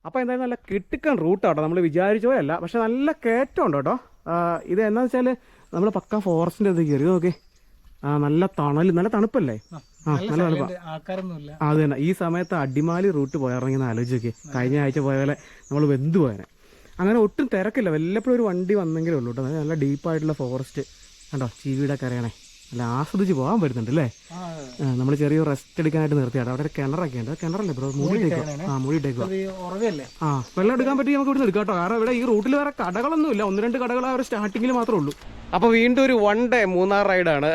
അപ്പോൾ എന്തായാലും നല്ല കിട്ടുക്കൻ റൂട്ടാട്ടോ, നമ്മൾ വിചാരിച്ചോ അല്ല, പക്ഷെ നല്ല കയറ്റം ഉണ്ട് കേട്ടോ. ഇത് എന്താണെന്ന് വെച്ചാൽ നമ്മൾ പക്ക ഫോറസ്റ്റിൻ്റെ ഇത് കയറി നോക്കി. നല്ല തണൽ, നല്ല തണുപ്പല്ലേ? നല്ല തണുപ്പാണ്. അത് തന്നെ. ഈ സമയത്ത് അടിമാലി റൂട്ട് പോയിറങ്ങിയെന്ന് ആലോചിച്ച് നോക്കി. കഴിഞ്ഞ ആഴ്ച പോയ പോലെ നമ്മൾ വെന്ത് പോയനെ. അങ്ങനെ ഒട്ടും തിരക്കില്ല, വല്ലപ്പോഴും ഒരു വണ്ടി വന്നെങ്കിലേ ഉള്ളൂ കേട്ടോ. നല്ല ഡീപ്പായിട്ടുള്ള ഫോറസ്റ്റ് കണ്ടോ, ചീവിയുടെ കരയണേ. നല്ല ആസ്വദിച്ച് പോകാൻ പറ്റുന്നുണ്ട് അല്ലേ? നമ്മൾ ചെറിയ റെസ്റ്റ് എടുക്കാനായിട്ട് നിർത്തിയാട്ടോ. അവിടെ ഒരു കിണറൊക്കെ ഉണ്ട്. കിണറല്ലേ ബ്രോ? മൂടിയിട്ടേക്കോ? മൂടിയിട്ടേക്കോ. വെള്ളം എടുക്കാൻ പറ്റി നമുക്ക് ഇവിടെ എടുക്കാം കേട്ടോ. കാരണം ഇവിടെ ഈ റൂട്ടിൽ വേറെ കടകളൊന്നും ഇല്ല, 1-2 കടകൾ ആ ഒരു സ്റ്റാർട്ടിങ്ങിൽ മാത്രമേ ഉള്ളൂ. അപ്പോൾ വീണ്ടും ഒരു 1 ഡേ മൂന്നാർ റൈഡാണ്.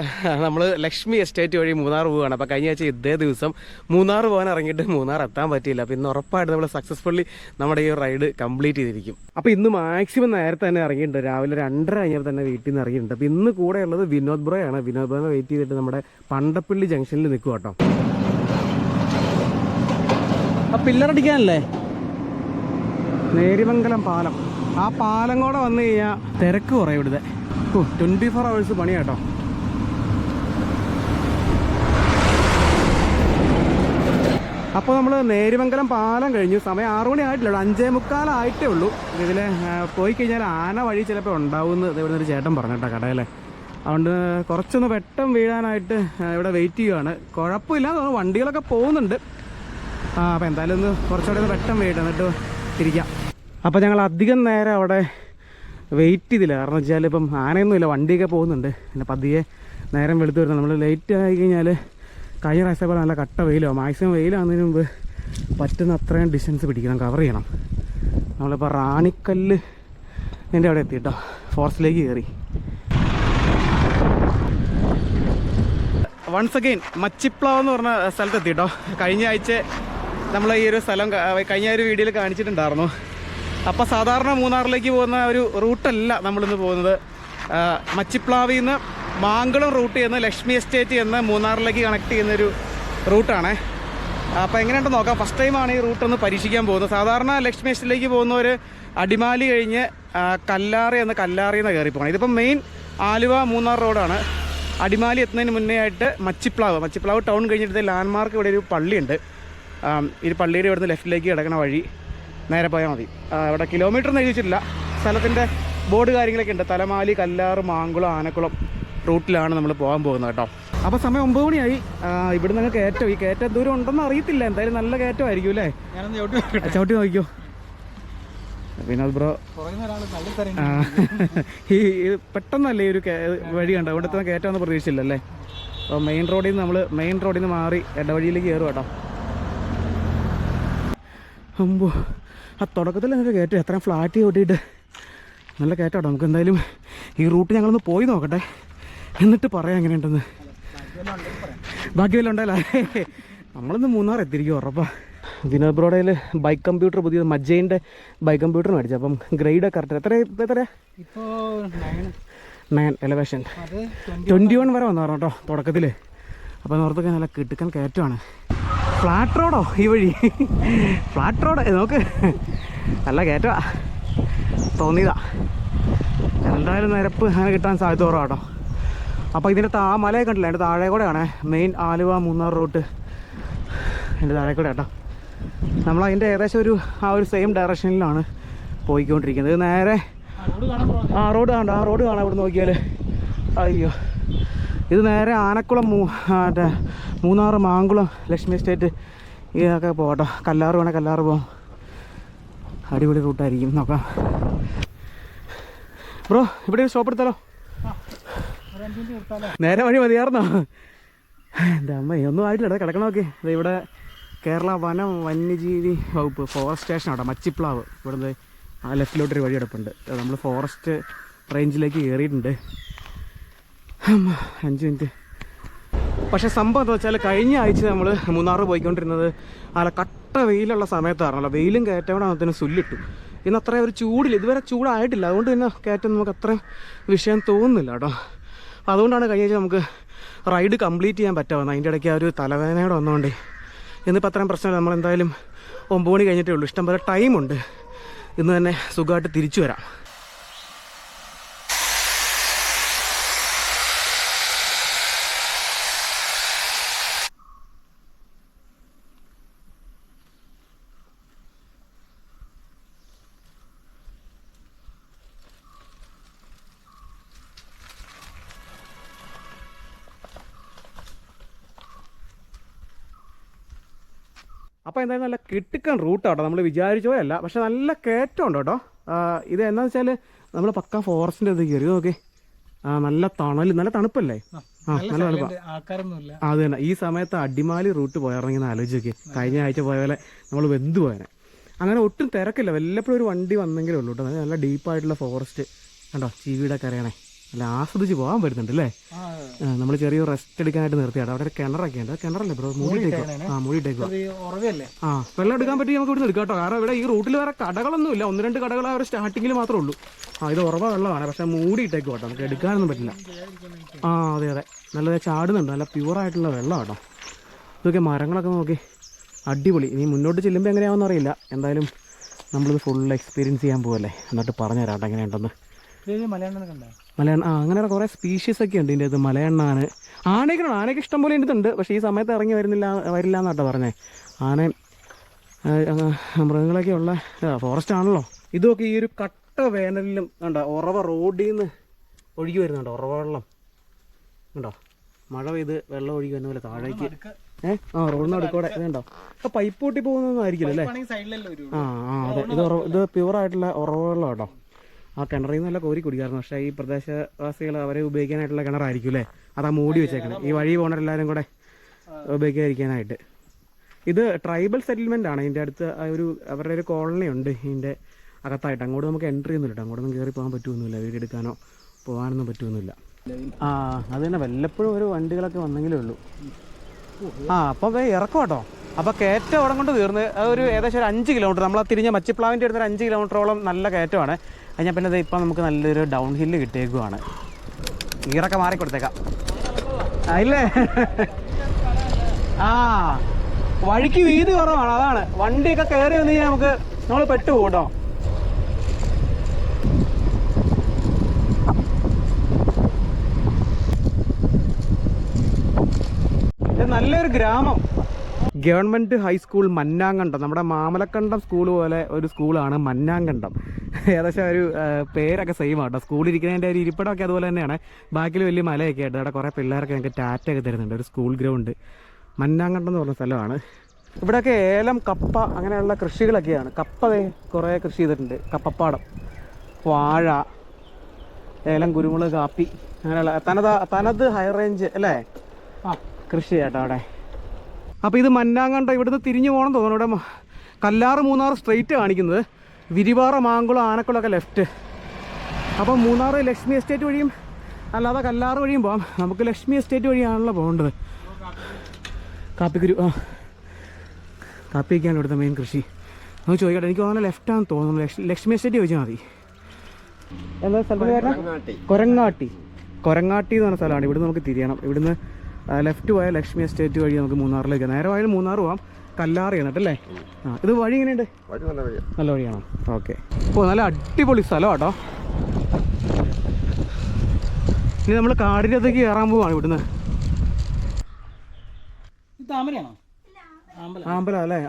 നമ്മൾ ലക്ഷ്മി എസ്റ്റേറ്റ് വഴി മൂന്നാർ പോവുകയാണ്. അപ്പോൾ കഴിഞ്ഞ ആഴ്ച ഇതേ ദിവസം മൂന്നാർ പോകാൻ ഇറങ്ങിയിട്ട് മൂന്നാർ എത്താൻ പറ്റിയില്ല. അപ്പോൾ ഇന്ന് ഉറപ്പായിട്ട് നമ്മൾ സക്സസ്ഫുള്ളി നമ്മുടെ ഈ റൈഡ് കംപ്ലീറ്റ് ചെയ്തിരിക്കും. അപ്പോൾ ഇന്ന് മാക്സിമം നേരത്തെ തന്നെ ഇറങ്ങിയിട്ടുണ്ട്. രാവിലെ 2:30 കഴിഞ്ഞപ്പോൾ തന്നെ വീട്ടിൽ നിന്ന് ഇറങ്ങിയിട്ടുണ്ട്. അപ്പോൾ ഇന്ന് കൂടെ ഉള്ളത് വിനോദ് ബ്രോയാണ്. വിനോദ് ബ്രോനെ വെയിറ്റ് ചെയ്തിട്ട് നമ്മുടെ പണ്ടപ്പള്ളി ജംഗ്ഷനിൽ നിൽക്കുക കേട്ടോ. ആ പില്ലറടിക്കാനല്ലേ നേരിമംഗലം പാലം. ആ പാലം കൂടെ വന്നു കഴിഞ്ഞാൽ തിരക്ക് കുറേ ഇവിടുത്തെ. 24 hours പണിയാട്ടോ. അപ്പോൾ നമ്മൾ നേരിമംഗലം പാലം കഴിഞ്ഞു. സമയം 6 മണി ആയിട്ടില്ല, 5:45 ആയിട്ടേ ഉള്ളൂ. ഇതിൽ പോയി കഴിഞ്ഞാൽ ആന വഴി ചിലപ്പോൾ ഉണ്ടാവുമെന്ന് ഇവിടുന്ന് ഒരു ചേട്ടൻ പറഞ്ഞു കേട്ടോ, കടയിലെ. അതുകൊണ്ട് കുറച്ചൊന്ന് വെട്ടം വീഴാനായിട്ട് ഇവിടെ വെയിറ്റ് ചെയ്യുകയാണ്. കുഴപ്പമില്ല, വണ്ടികളൊക്കെ പോകുന്നുണ്ട്. അപ്പോൾ എന്തായാലും ഒന്ന് കുറച്ചുകൂടെ ഒന്ന് വെട്ടം വീഴട്ടെ, എന്നിട്ട് തിരിക്കാം. അപ്പോൾ ഞങ്ങൾ അധികം നേരം അവിടെ വെയിറ്റ് ചെയ്തില്ല. കാരണം വെച്ചാൽ ഇപ്പം ആനയൊന്നുമില്ല, വണ്ടിയൊക്കെ പോകുന്നുണ്ട്. പിന്നെ പതിയെ നേരം വെളുത്ത് വരുന്നത്. നമ്മൾ ലേറ്റ് ആയി കഴിഞ്ഞാൽ കഴിഞ്ഞ പ്രാവശ്യം പോലെ നല്ല കട്ട വെയിലോ, മാക്സിമം വെയിലാകുന്നതിന് മുമ്പ് പറ്റുന്ന അത്രയും ഡിസ്റ്റൻസ് പിടിക്കണം, കവർ ചെയ്യണം. നമ്മളിപ്പോൾ റാണിക്കല്ല് എൻ്റെ അവിടെ എത്തി കേട്ടോ, ഫോറസ്റ്റിലേക്ക് കയറി. വൺസ് അഗെയിൻ മച്ചിപ്ലാവ് എന്ന് പറഞ്ഞ സ്ഥലത്തെത്തി കേട്ടോ. കഴിഞ്ഞ ആഴ്ച നമ്മൾ ഈ ഒരു സ്ഥലം കഴിഞ്ഞ ഒരു വീഡിയോയിൽ കാണിച്ചിട്ടുണ്ടായിരുന്നു. അപ്പോൾ സാധാരണ മൂന്നാറിലേക്ക് പോകുന്ന ഒരു റൂട്ടല്ല നമ്മളിന്ന് പോകുന്നത്. മച്ചിപ്ലാവിൽ നിന്ന് മാങ്കുളം റൂട്ട് ചെയ്യുന്ന ലക്ഷ്മി എസ്റ്റേറ്റ് എന്ന് മൂന്നാറിലേക്ക് കണക്ട് ചെയ്യുന്നൊരു റൂട്ടാണ്. അപ്പോൾ എങ്ങനെയുണ്ടെന്ന് നോക്കാം. ഫസ്റ്റ് ടൈമാണ് ഈ റൂട്ടൊന്ന് പരീക്ഷിക്കാൻ പോകുന്നത്. സാധാരണ ലക്ഷ്മി എസ്റ്റേറ്റിലേക്ക് പോകുന്നവർ അടിമാലി കഴിഞ്ഞ് കല്ലാറിയിൽ നിന്ന് കയറി പോകണം. ഇതിപ്പം മെയിൻ ആലുവ മൂന്നാർ റോഡാണ്. അടിമാലി എത്തുന്നതിന് മുന്നേ ആയിട്ട് മച്ചിപ്ലാവ് ടൗൺ കഴിഞ്ഞിട്ട് ലാൻഡ്മാർക്ക് ഇവിടെ ഒരു പള്ളിയുണ്ട്. ഈ പള്ളിയുടെ ഇവിടുന്ന് ലെഫ്റ്റിലേക്ക് കിടക്കണ വഴി നേരെ പോയാൽ മതി. അവിടെ കിലോമീറ്റർ ഒന്നും എഴുതിച്ചിട്ടില്ല, സ്ഥലത്തിൻ്റെ ബോർഡ് കാര്യങ്ങളൊക്കെ ഉണ്ട്. തലമാലി, കല്ലാറ്, മാങ്കുളം, ആനക്കുളം റൂട്ടിലാണ് നമ്മൾ പോകാൻ പോകുന്നത് കേട്ടോ. അപ്പോൾ സമയം 9 മണിയായി. ഇവിടുന്ന് അങ്ങ് കയറ്റം. ഈ കയറ്റം ദൂരം ഉണ്ടെന്ന് അറിയത്തില്ല, എന്തായാലും നല്ല കയറ്റമായിരിക്കും അല്ലേ? ചവിട്ടി നോക്കിയോ വിനോദ് ബ്രോ? ഈ പെട്ടെന്നല്ലേ ഈ ഒരു വഴി കണ്ടോ, ഇവിടുത്തെ കയറ്റമൊന്നും പ്രതീക്ഷിച്ചില്ലല്ലേ. അപ്പോൾ മെയിൻ റോഡിൽ നിന്ന് മാറി ഇടവഴിയിലേക്ക് കയറും കേട്ടോ. അമ്പോ, ആ തുടക്കത്തിൽ നമുക്ക് കയറ്റം എത്രയും ഫ്ലാറ്റ് ഓട്ടിയിട്ട് നല്ല കയറ്റം കേട്ടോ. നമുക്ക് എന്തായാലും ഈ റൂട്ട് ഞങ്ങളൊന്ന് പോയി നോക്കട്ടെ, എന്നിട്ട് പറയാം എങ്ങനെയുണ്ടെന്ന്. ബാക്കി വല്ലതും ഉണ്ടല്ലേ? നമ്മളിന്ന് മൂന്നാർ എത്തിയിരിക്കും ഉറപ്പാ. വിനോദ് ബ്രോഡയിൽ ബൈക്ക് കമ്പ്യൂട്ടർ, പുതിയ മജ്ജയിൻ്റെ ബൈക്ക് കമ്പ്യൂട്ടർ മേടിച്ചു. അപ്പം ഗ്രേഡ് കറക്റ്റ് എത്ര ഇപ്പോൾ 9 എലവേഷൻ 21 വരെ വന്നു പറഞ്ഞു കേട്ടോ തുടക്കത്തിൽ. അപ്പോൾ നോർത്തൊക്കെ നല്ല കിട്ടുക്കൻ കയറ്റമാണ്. ഫ്ലാറ്റ് റോഡോ ഈ വഴി? ഫ്ലാറ്റ് റോഡ് നോക്ക്, നല്ല കയറ്റമാ തോന്നിയതാ. എന്തായാലും നിരപ്പ് അങ്ങനെ കിട്ടാൻ സാധ്യത കുറവാട്ടോ. അപ്പോൾ ഇതിൻ്റെ മലയൊക്കെ ഉണ്ടല്ലോ, എൻ്റെ താഴെ കൂടെയാണ് മെയിൻ ആലുവ മൂന്നാർ റൂട്ട്. എൻ്റെ താഴെ കൂടെ കേട്ടോ. നമ്മളതിൻ്റെ ഏകദേശം ആ ഒരു സെയിം ഡയറക്ഷനിലാണ് പോയിക്കൊണ്ടിരിക്കുന്നത്. നേരെ റോഡ് കാണാം ഇവിടെ നോക്കിയാൽ. അയ്യോ, ഇത് നേരെ ആനക്കുളം മറ്റേ മൂന്നാർ മാങ്കുളം ലക്ഷ്മി എസ്റ്റേറ്റ് ഇതൊക്കെ പോകട്ടോ. കല്ലാറ് വേണേൽ കല്ലാറ് പോകാം, അടിപൊളി റൂട്ടായിരിക്കും. നോക്കാം ബ്രോ, ഇവിടെ സ്റ്റോപ്പ് എടുത്താലോ? നേരെ വഴി മതിയായിരുന്നോ? എൻ്റെ അമ്മ ഒന്നും ആയിട്ടില്ല, കിടക്കണം നോക്കി. ഇവിടെ കേരള വനം വന്യജീവി വകുപ്പ് ഫോറസ്റ്റ് സ്റ്റേഷൻ അവിടെ മച്ചിപ്ലാവ്. ഇവിടുന്ന് ആ ലെഫ്റ്റിലോട്ടൊരു വഴി കിടപ്പുണ്ട്. നമ്മൾ ഫോറസ്റ്റ് റേഞ്ചിലേക്ക് കയറിയിട്ടുണ്ട്. 5 മിനിറ്റ്. പക്ഷേ സംഭവം എന്താ വെച്ചാൽ കഴിഞ്ഞ ആഴ്ച നമ്മൾ മൂന്നാർ പോയിക്കൊണ്ടിരുന്നത് നല്ല കട്ട വെയിലുള്ള സമയത്തായിരുന്നല്ലോ. വെയിലും കയറ്റവിടെ സുല്ലിട്ടു. ഇന്ന് അത്രയും ഒരു ചൂടില്ല, ഇതുവരെ ചൂടായിട്ടില്ല. അതുകൊണ്ട് തന്നെ കയറ്റം നമുക്ക് അത്രയും വിഷയം തോന്നുന്നില്ല കേട്ടോ. അപ്പോൾ അതുകൊണ്ടാണ് കഴിഞ്ഞ ആഴ്ച നമുക്ക് റൈഡ് കംപ്ലീറ്റ് ചെയ്യാൻ പറ്റാവുന്നത്. അതിൻ്റെ ഇടയ്ക്ക് ആ ഒരു തലവേദനയോടെ വന്നുകൊണ്ട് ഇന്നിപ്പോൾ അത്രയും പ്രശ്നമില്ല. നമ്മളെന്തായാലും 9 മണി കഴിഞ്ഞിട്ടേ ഉള്ളൂ, ഇഷ്ടംപോലെ ടൈമുണ്ട്. ഇന്ന് തന്നെ സുഖമായിട്ട് തിരിച്ചു വരാം. അപ്പോൾ എന്തായാലും നല്ല കിട്ടുക്കൻ റൂട്ടാട്ടോ, നമ്മൾ വിചാരിച്ചോയല്ല, പക്ഷെ നല്ല കയറ്റം ഉണ്ട് കേട്ടോ. ഇത് എന്താണെന്ന് വെച്ചാൽ നമ്മൾ പക്ക ഫോറസ്റ്റിൻ്റെ ഇത് കയറി നോക്കി. നല്ല തണൽ, നല്ല തണുപ്പല്ലേ? നല്ല തണുപ്പാണ്. അത് തന്നെ. ഈ സമയത്ത് അടിമാലി റൂട്ട് പോയിറങ്ങിയെന്ന് ആലോചിച്ച് നോക്കി. കഴിഞ്ഞ ആഴ്ച പോയ പോലെ നമ്മൾ വെന്ത് പോയനെ. അങ്ങനെ ഒട്ടും തിരക്കില്ല, വല്ലപ്പോഴും ഒരു വണ്ടി വന്നെങ്കിലേ ഉള്ളൂ കേട്ടോ. നല്ല ഡീപ്പായിട്ടുള്ള ഫോറസ്റ്റ് കണ്ടോ, ചീവിയുടെ കരയണേ, നല്ല ആസ്വദിച്ച് പോകാൻ പറ്റുന്നുണ്ട് അല്ലേ? നമ്മൾ ചെറിയൊരു റെസ്റ്റ് എടുക്കാനായിട്ട് നിർത്തിയാട്ടോ. അവിടെ ഒരു കിണറൊക്കെ ഉണ്ട്. കിണറല്ലേ ബ്രോ? മൂടിയിട്ടേക്കോ. മൂടിയിട്ടേക്കോ. വെള്ളം എടുക്കാൻ പറ്റി നമുക്ക് ഇവിടുന്ന് എടുക്കാം കേട്ടോ. കാരണം ഇവിടെ ഈ റൂട്ടിൽ വേറെ കടകളൊന്നും ഇല്ല, 1-2 കടകൾ ആ ഒരു സ്റ്റാർട്ടിങ്ങിൽ മാത്രമേ ഉള്ളൂ. ഇത് ഉറവ വെള്ളമാണ്, പക്ഷെ മൂടിയിട്ടേക്കോ കേട്ടോ, നമുക്ക് എടുക്കാനൊന്നും പറ്റില്ല. അതെ അതെ, നല്ല ചാടുന്നുണ്ട്, നല്ല പ്യുവറായിട്ടുള്ള വെള്ളം കേട്ടോ. ഇതൊക്കെ മരങ്ങളൊക്കെ നോക്കി, അടിപൊളി. ഇനി മുന്നോട്ട് ചെല്ലുമ്പോൾ എങ്ങനെയാണെന്ന് അറിയില്ല. എന്തായാലും നമ്മളിത് ഫുൾ എക്സ്പീരിയൻസ് ചെയ്യാൻ പോകല്ലേ, എന്നിട്ട് പറഞ്ഞുതരാം കേട്ടോ എങ്ങനെയുണ്ടെന്ന്. മലയണ്ണ അങ്ങനെ കുറേ സ്പീഷീസ് ഒക്കെ ഉണ്ട് ഇതിൻ്റെ അത്. മലയണ്ണാണ്, ആനയ്ക്ക് ഇഷ്ടം പോലെ ഉണ്ട്. പക്ഷേ ഈ സമയത്ത് ഇറങ്ങി വരില്ല എന്നാട്ടോ പറഞ്ഞേ. ആന മൃഗങ്ങളൊക്കെ ഉള്ള ഫോറസ്റ്റ് ആണല്ലോ. ഇതൊക്കെ ഈ ഒരു കട്ട വേനലിലും കണ്ടോ, ഉറവ റോഡിൽ നിന്ന് ഒഴുകി വരുന്നുണ്ടോ, ഉറവ വെള്ളം ഉണ്ടോ, മഴ പെയ്ത് വെള്ളം ഒഴുകി വരുന്ന പോലെ താഴേക്ക്. റോഡിന് അടുക്കൂടെ ഇതുണ്ടോ. അപ്പോൾ പൈപ്പ് പൊട്ടി പോകുന്നൊന്നും ആയിരിക്കില്ല അല്ലേ? അതെ, ഇത് പ്യുവറായിട്ടുള്ള ഉറവ വെള്ളം കേട്ടോ. ആ കിണറിൽ നിന്നല്ല കോരി കുടിക്കാറുണ്ട്. പക്ഷേ ഈ പ്രദേശവാസികൾ അവരെ ഉപയോഗിക്കാനായിട്ടുള്ള കിണറായിരിക്കും അല്ലേ? അതാ മൂടി വെച്ചേക്കണം, ഈ വഴി പോണവരെല്ലാവരും കൂടെ ഉപയോഗിക്കാതിരിക്കാനായിട്ട്. ഇത് ട്രൈബൽ സെറ്റിൽമെൻ്റ് ആണ്. ഇതിൻ്റെ അടുത്ത് അവരുടെ ഒരു കോളനി ഉണ്ട് ഇതിൻ്റെ അകത്തായിട്ട്. അങ്ങോട്ട് നമുക്ക് എൻട്രി ഒന്നുമില്ല, അങ്ങോട്ടൊന്നും കയറി പോകാൻ പറ്റുമൊന്നുമില്ല, വീഡിയോ എടുക്കാനോ പോകാനൊന്നും പറ്റുമൊന്നുമില്ല. അത് തന്നെ, വല്ലപ്പോഴും ഒരു വണ്ടികളൊക്കെ വന്നെങ്കിലേ ഉള്ളൂ. അപ്പോൾ ഇറക്കും കേട്ടോ. അപ്പോൾ കയറ്റം അവിടെ കൊണ്ട് തീർന്ന് ഒരു ഏകദേശം ഒരു 5 കിലോമീറ്റർ, നമ്മൾ തിരിഞ്ഞ മച്ചിപ്ലാവിൻ്റെ അടുത്തൊരു 5 കിലോമീറ്ററോളം നല്ല കയറ്റമാണ്. കഴിഞ്ഞാൽ പിന്നെ ഇപ്പം നമുക്ക് നല്ലൊരു ഡൗൺ ഹില്ല് കിട്ടിയേക്കുവാണ്. ഗിയറൊക്കെ മാറിക്കൊടുത്തേക്കാം. ഇല്ലേ? വഴിക്ക് വീതി കുറവാണ്, അതാണ്. വണ്ടിയൊക്കെ കയറി വന്നു കഴിഞ്ഞാൽ നമ്മൾ പെട്ടുപോകും കേട്ടോ. നല്ലൊരു ഗ്രാമം. ഗവൺമെൻറ് ഹൈസ്കൂൾ മന്നാങ്കണ്ടം, നമ്മുടെ മാമലക്കണ്ടം സ്കൂൾ പോലെ ഒരു സ്കൂളാണ് മന്നാങ്കണ്ടം. ഏകദേശം ഒരു പേരൊക്കെ സെയിം ആട്ടോ. സ്കൂളിരിക്കുന്നതിൻ്റെ ഒരു ഇരിപ്പിടമൊക്കെ അതുപോലെ തന്നെയാണ്. ബാക്കിൽ വലിയ മലയൊക്കെ ആയിട്ട് അവിടെ കുറേ പിള്ളേരൊക്കെ ഞങ്ങൾക്ക് ടാറ്റയൊക്കെ തരുന്നുണ്ട്. ഒരു സ്കൂൾ ഗ്രൗണ്ട് മന്നാങ്കണ്ടം എന്ന് പറഞ്ഞ സ്ഥലമാണ്. ഇവിടെയൊക്കെ ഏലം, കപ്പ അങ്ങനെയുള്ള കൃഷികളൊക്കെയാണ്. കപ്പ കുറേ കൃഷി ചെയ്തിട്ടുണ്ട്. കപ്പപ്പാടം, വാഴ, ഏലം, കുരുമുളക്, കാപ്പി അങ്ങനെയുള്ള തനത് ഹൈ റേഞ്ച് അല്ലേ കൃഷി ചേട്ടാ അവിടെ. അപ്പോൾ ഇത് മന്നാങ്കണ്ടം. ഇവിടുന്ന് തിരിഞ്ഞു പോകണം തോന്നുന്നു. ഇവിടെ കല്ലാറ് മൂന്നാർ സ്ട്രെയിറ്റ് കാണിക്കുന്നത്, വിരിവാറ, മാങ്കുളം, ആനക്കുളമൊക്കെ ലെഫ്റ്റ്. അപ്പം മൂന്നാർ ലക്ഷ്മി എസ്റ്റേറ്റ് വഴിയും അല്ലാതെ കല്ലാറ് വഴിയും പോകാം. നമുക്ക് ലക്ഷ്മി എസ്റ്റേറ്റ് വഴിയാണല്ലോ പോകേണ്ടത്. കാപ്പിക്കുരു കാപ്പിയൊക്കെയാണ് ഇവിടുത്തെ മെയിൻ കൃഷി. നമുക്ക് ചോദിക്കട്ടെ, എനിക്ക് തോന്നുന്നത് ലെഫ്റ്റാണെന്ന് തോന്നുന്നു. ലക്ഷ്മി എസ്റ്റേറ്റ് ചോദിച്ചാൽ മതി. എന്താ സ്ഥലത്തിൻ്റെ പേര്? കൊരങ്ങാട്ടി എന്ന് പറഞ്ഞ സ്ഥലമാണ്. ഇവിടുന്ന് നമുക്ക് തിരിയണം. ഇവിടുന്ന് ലെഫ്റ്റ് പോയാൽ ലക്ഷ്മി എസ്റ്റേറ്റ് വഴി നമുക്ക് മൂന്നാറിലേക്ക്. നേരെ പോയാലും മൂന്നാർ പോകാം, കല്ലാറ് എന്നിട്ടല്ലേ? ഇത് വഴി എങ്ങനെയുണ്ട്? നല്ല വഴിയാണോ? ഓക്കെ. നല്ല അടിപൊളി സ്ഥലം കേട്ടോ. ഇനി നമ്മൾ കാടിൻ്റെ അകത്തേക്ക് കയറാൻ പോവാണ് ഇവിടുന്ന്. ആമ്പലം അല്ലേ?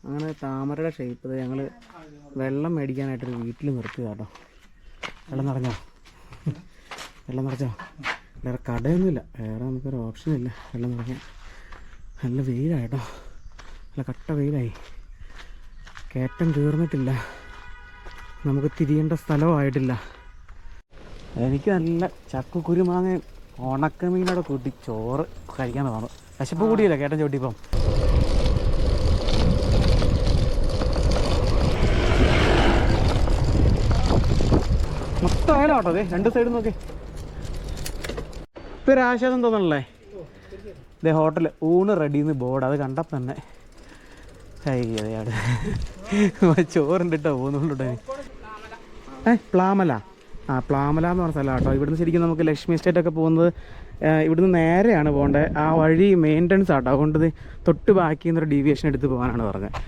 അങ്ങനെ താമരയുടെ ഷേപ്പ്. ഞങ്ങൾ വെള്ളം മേടിക്കാനായിട്ടൊരു വീട്ടിൽ നിർത്തിയതാ കേട്ടോ. വെള്ളം നിറഞ്ഞോ? വേറെ കടയൊന്നുമില്ല, വേറെ നമുക്കൊരു ഓപ്ഷനില്ല വെള്ളം നിറയ്ക്കാൻ. നല്ല വെയിലായിട്ടോ, നല്ല കട്ട വെയിലായി. കയറ്റം തീർന്നിട്ടില്ല, നമുക്ക് തിരിയേണ്ട സ്ഥലമായിട്ടില്ല. എനിക്ക് നല്ല ചക്കുരുമാങ്ങ ഉണക്കമീനോടെ കൂട്ടി ചോറ് കഴിക്കാൻ തോന്നും. വിശപ്പ് കൂടിയില്ല കയറ്റം ചോട്ടിപ്പം. മൊത്തം ആയാലും കേട്ടോ. അതെ, 2 സൈഡും നോക്കി. ഇപ്പം ഒരു ആശ്വാസം തോന്നണല്ലേ? ഇതേ ഹോട്ടൽ ഊണ് റെഡിന്ന് ബോർഡ്, അത് കണ്ടപ്പോൾ തന്നെ കൈയാട് ചോറുണ്ട് കേട്ടോ. പോകുന്നുണ്ടോ? പ്ലാമല. പ്ലാമല എന്ന് പറഞ്ഞ സ്ഥലം കേട്ടോ. ഇവിടുന്ന് ശരിക്കും നമുക്ക് ലക്ഷ്മി എസ്റ്റേറ്റ് ഒക്കെ പോകുന്നത് ഇവിടുന്ന് നേരെയാണ് പോകേണ്ടത്. ആ വഴി മെയിൻ്റനൻസ് ആട്ടോ. അതുകൊണ്ട് തൊട്ട് ബാക്കി നിന്നൊരു ഡീവിയേഷൻ എടുത്ത് പോകാനാണ് പറഞ്ഞത്.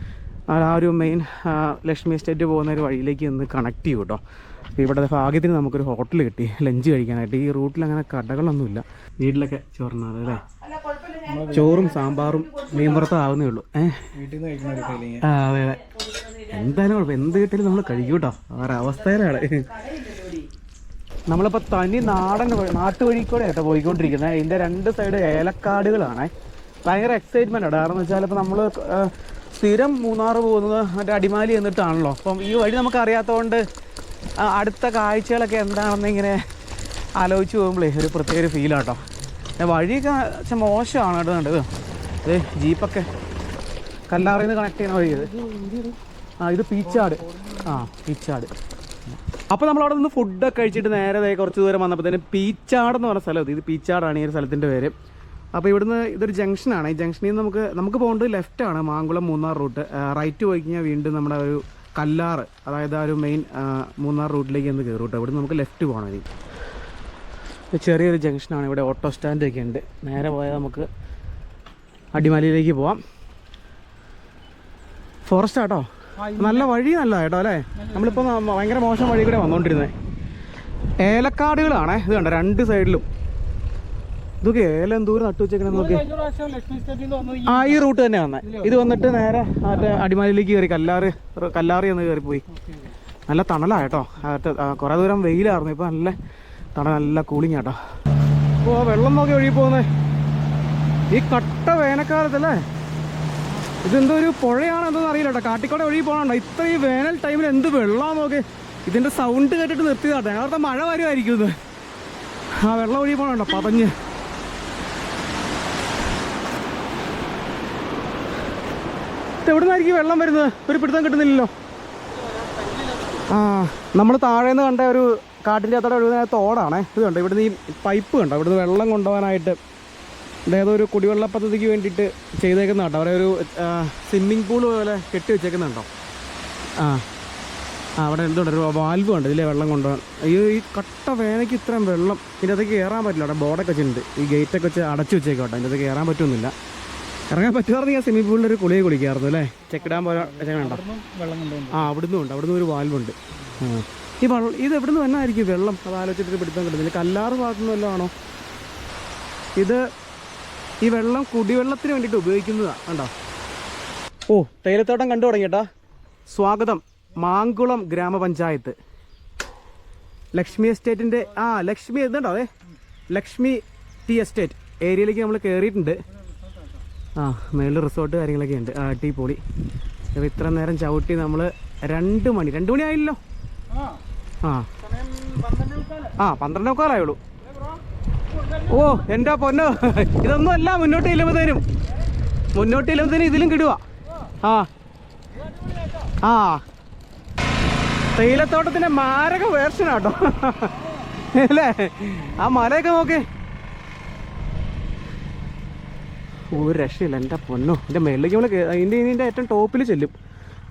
ആ ഒരു മെയിൻ ലക്ഷ്മി എസ്റ്റേറ്റ് പോകുന്ന ഒരു വഴിയിലേക്ക് ഒന്ന് കണക്ട് ചെയ്യും കേട്ടോ. അപ്പോൾ ഇവിടെ ഭാഗ്യത്തിന് നമുക്കൊരു ഹോട്ടൽ കിട്ടി ലഞ്ച് കഴിക്കാനായിട്ട്. ഈ റൂട്ടിൽ അങ്ങനെ കടകളൊന്നുമില്ല. വീട്ടിലൊക്കെ ചോറിനാണ് അല്ലേ? ചോറും സാമ്പാറും മീൻ പുറത്തും ആവുന്നേ ഉള്ളൂ. അതെ അതെ, എന്തായാലും കുഴപ്പം, എന്ത് കിട്ടിയാലും നമ്മൾ കഴിക്കും കേട്ടോ. ഒരവസ്ഥയിലാണ്. നമ്മളിപ്പോൾ തനി നാട്ടുവഴിക്കൂടെ കേട്ടോ പോയിക്കൊണ്ടിരിക്കുന്നത്. ഇതിൻ്റെ 2 സൈഡ് ഏലക്കാടുകളാണ്. ഭയങ്കര എക്സൈറ്റ്മെൻ്റ് ആണ്. കാരണം എന്ന് വെച്ചാൽ ഇപ്പോൾ നമ്മൾ സ്ഥിരം മൂന്നാർ പോകുന്നത് മറ്റേ അടിമാലി എന്നിട്ടാണല്ലോ. അപ്പം ഈ വഴി നമുക്ക് അറിയാത്തതുകൊണ്ട് അടുത്ത കാഴ്ചകളൊക്കെ എന്താണെന്ന് ഇങ്ങനെ ആലോചിച്ച് പോകുമ്പോഴേ ഒരു പ്രത്യേക ഫീലാട്ടോ. വഴിയൊക്കെ മോശമാണ് കേട്ടോ. കണ്ടത് ഇത് ജീപ്പൊക്കെ കല്ലാറിൽ നിന്ന് കണക്ട് ചെയ്യുന്ന വഴി ഇത്. ഇത് പീച്ചാട്. പീച്ചാട്. അപ്പോൾ നമ്മളവിടെ നിന്ന് ഫുഡൊക്കെ കഴിച്ചിട്ട് നേരെ കുറച്ച് ദൂരം വന്നപ്പോഴത്തേനും പീച്ചാട് എന്ന് പറഞ്ഞ സ്ഥലം. ഇത് പീച്ചാടാണ് ഈ ഒരു സ്ഥലത്തിൻ്റെ പേര്. അപ്പോൾ ഇവിടുന്ന് ഇതൊരു ജംഗ്ഷനാണ്. ഈ ജംഗ്ഷനിൽ നിന്ന് നമുക്ക് പോകേണ്ടത് ലെഫ്റ്റാണ്, മാങ്കുളം മൂന്നാർ റൂട്ട്. റൈറ്റ് പോയി കഴിഞ്ഞാൽ വീണ്ടും നമ്മുടെ ഒരു കല്ലാറ്, അതായത് ആ ഒരു മെയിൻ മൂന്നാർ റൂട്ടിലേക്ക് ഒന്ന് കയറും കേട്ടോ. ഇവിടുന്ന് നമുക്ക് ലെഫ്റ്റ് പോകണം. ഇനി ചെറിയൊരു ജംഗ്ഷനാണ്. ഇവിടെ ഓട്ടോ സ്റ്റാൻഡൊക്കെ ഉണ്ട്. നേരെ പോയാൽ നമുക്ക് അടിമാലിയിലേക്ക് പോവാം. ഫോറസ്റ്റ് ആട്ടോ, നല്ല വഴി നല്ല കേട്ടോ അല്ലേ. നമ്മളിപ്പോൾ ഭയങ്കര മോശം വഴി കൂടെ വന്നുകൊണ്ടിരുന്നത്. ഏലക്കാടുകളാണേ. ഇത് കണ്ടോ രണ്ട് സൈഡിലും. ഇതൊക്കെ ഏലം ദൂരം നട്ടു വെച്ചേക്കണെന്ന് നോക്കി. ഈ റൂട്ട് തന്നെ വന്നേ. ഇത് വന്നിട്ട് നേരെ മറ്റേ അടിമാലിയിലേക്ക് കയറി കല്ലാറി എന്ന് കയറിപ്പോയി. നല്ല തണലാ കേട്ടോ. കുറേ ദൂരം വെയിലായിരുന്നു, ഇപ്പോൾ നല്ല നല്ല കൂളിങ് കേട്ടോ. അപ്പോൾ വെള്ളം നോക്കി ഒഴുകി പോകുന്നേ ഈ കട്ട വേനൽക്കാലത്തല്ലേ. ഇതെന്തോ ഒരു പുഴയാണോ എന്തോന്നും അറിയില്ല കേട്ടോ. കാട്ടിക്കൂടെ ഒഴുകി പോകണോ. ഇത്രയും വേനൽ ടൈമിൽ എന്ത് വെള്ളമാണ് നോക്കി. ഇതിൻ്റെ സൗണ്ട് കേട്ടിട്ട് നിർത്തിയതാട്ടെ. ഞങ്ങളത്തെ മഴ വരുമായിരിക്കും ഇത്. വെള്ളം ഒഴുകി പോകണോ പതഞ്ഞ്. എവിടെ നിന്നായിരിക്കും വെള്ളം വരുന്നത്? ഒരു പിടുത്തം കിട്ടുന്നില്ലല്ലോ. നമ്മൾ താഴേന്ന് കണ്ട ഒരു കാട്ടിൻ്റെ അകത്തോടെ ഒഴുകുന്ന തോടാണേ. ഇത് കണ്ടോ, ഇവിടുന്ന് ഈ പൈപ്പ് കണ്ടോ, ഇവിടുന്ന് വെള്ളം കൊണ്ടുപോകാനായിട്ട് അതായത് ഒരു കുടിവെള്ള പദ്ധതിക്ക് വേണ്ടിയിട്ട് ചെയ്തേക്കുന്ന കേട്ടോ. അവിടെ ഒരു സ്വിമ്മിങ് പൂൾ പോലെ കെട്ടി വെച്ചേക്കുന്നുണ്ടോ. അവിടെ എന്തുണ്ട്, ഒരു വാൽവ് ഉണ്ട് ഇതിലെ വെള്ളം കൊണ്ടുപോകാൻ. ഈ കട്ട വേനയ്ക്ക് ഇത്രയും വെള്ളം ഇതിൻ്റെ അകത്തേക്ക് കയറാൻ പറ്റില്ല. അവിടെ ബോർഡൊക്കെ വെച്ചിട്ടുണ്ട്. ഈ ഗേറ്റൊക്കെ വെച്ച് അടച്ചു വെച്ചേക്കോട്ടെ. അതിൻ്റെ അകത്തേക്ക് കയറാൻ പറ്റുന്നില്ല. ഇറങ്ങാൻ പറ്റുമായിരുന്നു ഞാൻ സ്വിമ്മിംഗ് പൂളിൽ ഒരു കുളിയെ കുളിക്കായിരുന്നു അല്ലേ. ചെക്കിടാൻ പോലെ വേണ്ട. അവിടുന്ന് ഉണ്ട്. അവിടുന്ന് ഒരു വാൽവുണ്ട്. ഈ വെള്ളം ഇത് എവിടുന്ന് വന്നായിരിക്കും വെള്ളം? അത് ആലോചിച്ചിട്ട് പിടുത്തം കിട്ടുന്നില്ല. കല്ലാറ് ഭാഗത്തുനിന്ന് വല്ലതും ആണോ ഇത്? ഈ വെള്ളം കുടിവെള്ളത്തിന് വേണ്ടിയിട്ട് ഉപയോഗിക്കുന്നതാണ് കണ്ടോ. തേയിലത്തോട്ടം കണ്ടു തുടങ്ങി കേട്ടാ. സ്വാഗതം മാങ്കുളം ഗ്രാമപഞ്ചായത്ത് ലക്ഷ്മി എസ്റ്റേറ്റിൻ്റെ ലക്ഷ്മി ഇതുണ്ടോ. ലക്ഷ്മി ടീ എസ്റ്റേറ്റ് ഏരിയയിലേക്ക് നമ്മൾ കയറിയിട്ടുണ്ട്. മേളിൽ റിസോർട്ട് കാര്യങ്ങളൊക്കെ ഉണ്ട്. അടിപൊളി. അപ്പോൾ ഇത്ര നേരം ചവിട്ടി നമ്മൾ 2 മണി ആയില്ലോ. 12:15 ആയുള്ളൂ. എൻ്റെ പൊന്നോ, ഇതൊന്നും അല്ല. മുന്നോട്ട് ചെല്ലുമ്പോഴത്തേനും ഇതിലും കിടുക. തേയിലത്തോട്ടത്തിൻ്റെ മാരക വേർഷനാട്ടോ അല്ലേ. ആ മലയൊക്കെ നോക്കേ, ഒരു രക്ഷയില്ല. എൻ്റെ പൊന്നോ, എൻ്റെ മേളിലേക്ക് നമ്മൾ ഇതിൻ്റെ ഏറ്റവും ടോപ്പിൽ ചെല്ലും.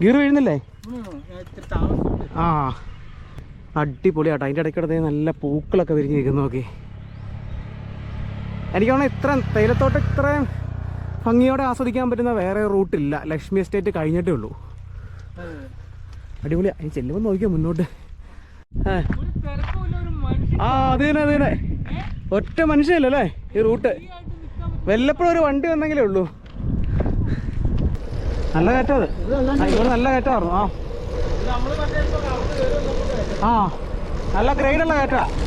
ഗീർ വീഴുന്നില്ലേ? അടിപൊളിയാട്ടോ. അതിൻ്റെ ഇടയ്ക്കിടത്ത് നല്ല പൂക്കളൊക്കെ വിരിഞ്ഞ് നിൽക്കുന്നു. നോക്കി. എനിക്ക് തോന്നുന്നു ഇത്ര തേയിലത്തോട്ടം ഇത്രയും ഭംഗിയോടെ ആസ്വദിക്കാൻ പറ്റുന്ന വേറെ റൂട്ടില്ല. ലക്ഷ്മി എസ്റ്റേറ്റ് കഴിഞ്ഞിട്ടേ ഉള്ളൂ. അടിപൊളിയാണ്. അതിന് ചെല്ലുമ്പോൾ നോക്കിയോ മുന്നോട്ട്. അത് തന്നെ ഒറ്റ മനുഷ്യല്ലേ ഈ റൂട്ട്. വല്ലപ്പോഴും ഒരു വണ്ടി വന്നെങ്കിലേ ഉള്ളൂ. നല്ല കയറ്റം അത്. ഇവിടെ നല്ല കയറ്റമായിരുന്നു. നല്ല ഗ്രേഡുള്ള കയറ്റമാണ്.